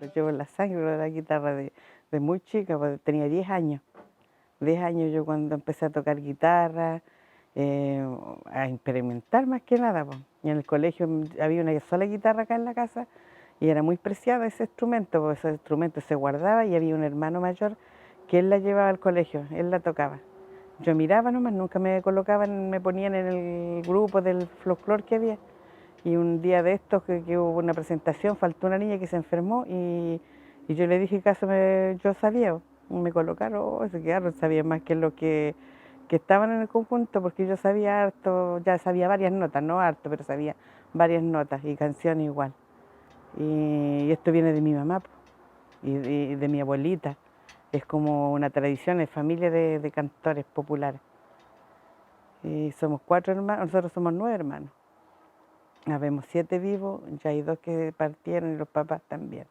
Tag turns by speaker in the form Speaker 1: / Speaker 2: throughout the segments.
Speaker 1: Lo llevo en la sangre, la guitarra de muy chica, pues tenía 10 años. 10 años yo cuando empecé a tocar guitarra, eh, a experimentar más que nada, pues. Y en el colegio había una sola guitarra acá en la casa y era muy preciada ese instrumento, pues ese instrumento se guardaba y había un hermano mayor que él la llevaba al colegio, él la tocaba. Yo miraba nomás, nunca me colocaban, me ponían en el grupo del folclore que había. Y un día de estos que hubo una presentación, faltó una niña que se enfermó y yo le dije que acaso yo sabía, me colocaron, se quedaron, sabía más que los que estaban en el conjunto, porque yo sabía harto, ya sabía varias notas, no harto, pero sabía varias notas y canciones igual. Y esto viene de mi mamá y de mi abuelita, es como una tradición, es familia de cantores populares. Y somos 4 hermanos, nosotros somos 9 hermanos. Habemos 7 vivos, ya hay 2 que partieron y los papás también.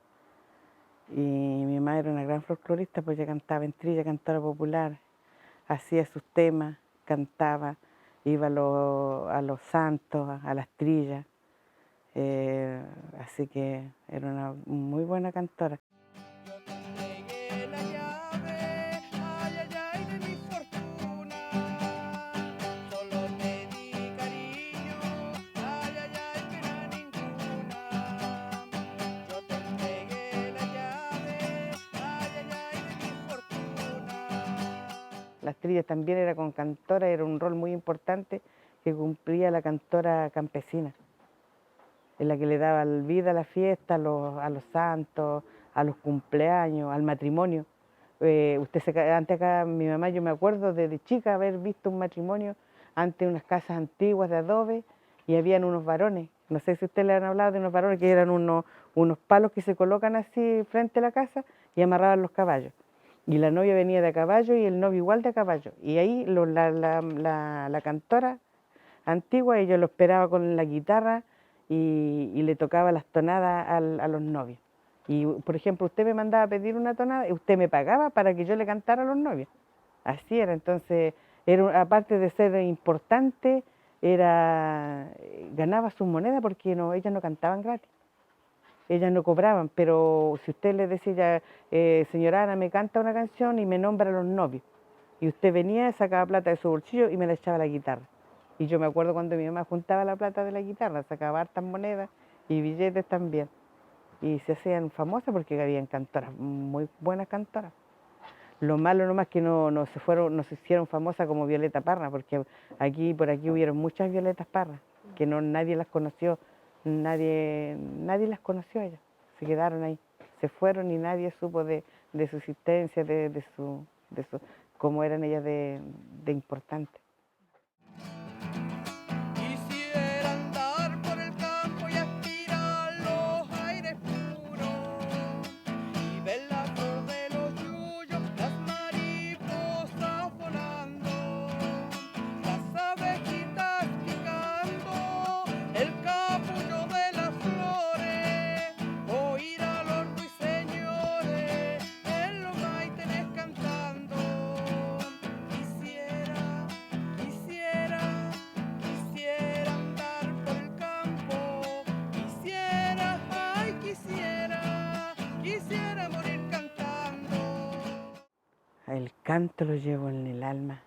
Speaker 1: Y mi mamá era una gran folclorista, pues ella cantaba en trilla, cantora popular, hacía sus temas, cantaba, iba a los santos, a las trillas, así que era una muy buena cantora. Las trillas también era con cantora, era un rol muy importante que cumplía la cantora campesina, en la que le daba vida a la fiesta, a los santos, a los cumpleaños, al matrimonio. Antes acá, mi mamá, yo me acuerdo desde chica haber visto un matrimonio ante unas casas antiguas de adobe y habían unos varones. No sé si ustedes le han hablado de unos varones que eran unos palos que se colocan así frente a la casa y amarraban los caballos. Y la novia venía de a caballo y el novio igual de a caballo. Y ahí la cantora antigua, ella lo esperaba con la guitarra y le tocaba las tonadas a los novios. Y, por ejemplo, usted me mandaba a pedir una tonada y usted me pagaba para que yo le cantara a los novios. Así era, entonces, aparte de ser importante, ganaba su moneda porque ellas no cantaban gratis. Ellas no cobraban, pero si usted le decía, señora Ana, me canta una canción y me nombra a los novios. Y usted venía, sacaba plata de su bolsillo y me la echaba a la guitarra. Y yo me acuerdo cuando mi mamá juntaba la plata de la guitarra, sacaba hartas monedas y billetes también. Y se hacían famosas porque habían cantoras, muy buenas cantoras. Lo malo nomás que no se hicieron famosas como Violeta Parra, porque por aquí hubieron muchas Violetas Parra, que nadie las conoció, nadie las conoció ellas, se quedaron ahí, se fueron y nadie supo de su existencia, cómo eran ellas de importantes.
Speaker 2: Quisiera andar por el campo y aspirar los aires puros y ver la flor de los yuyos, las mariposas volando, las abejitas picando, el capullo de las flores, oír a los ruiseñores en los maitenes cantando. Quisiera andar por el campo, quisiera morir cantando.
Speaker 1: El canto lo llevo en el alma.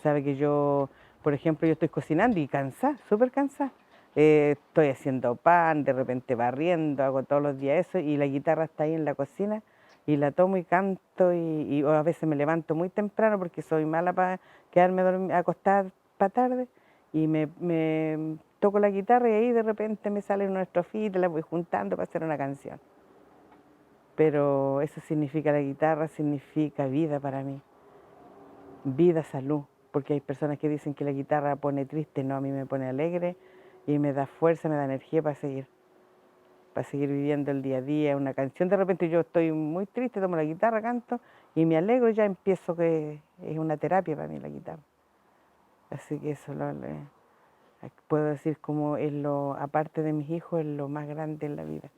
Speaker 1: Sabe que yo, por ejemplo, yo estoy cocinando y cansada, súper cansada. Estoy haciendo pan, de repente barriendo, hago todos los días eso y la guitarra está ahí en la cocina y la tomo y canto y a veces me levanto muy temprano porque soy mala para quedarme acostada para tarde y me toco la guitarra y ahí de repente me sale una estrofita, la voy juntando para hacer una canción. Pero eso significa la guitarra, significa vida para mí, vida, salud, porque hay personas que dicen que la guitarra pone triste, no, a mí me pone alegre y me da fuerza, me da energía para seguir viviendo el día a día. Una canción, de repente yo estoy muy triste, tomo la guitarra, canto y me alegro, ya empiezo que es una terapia para mí la guitarra. Así que eso puedo decir como aparte de mis hijos, es lo más grande en la vida.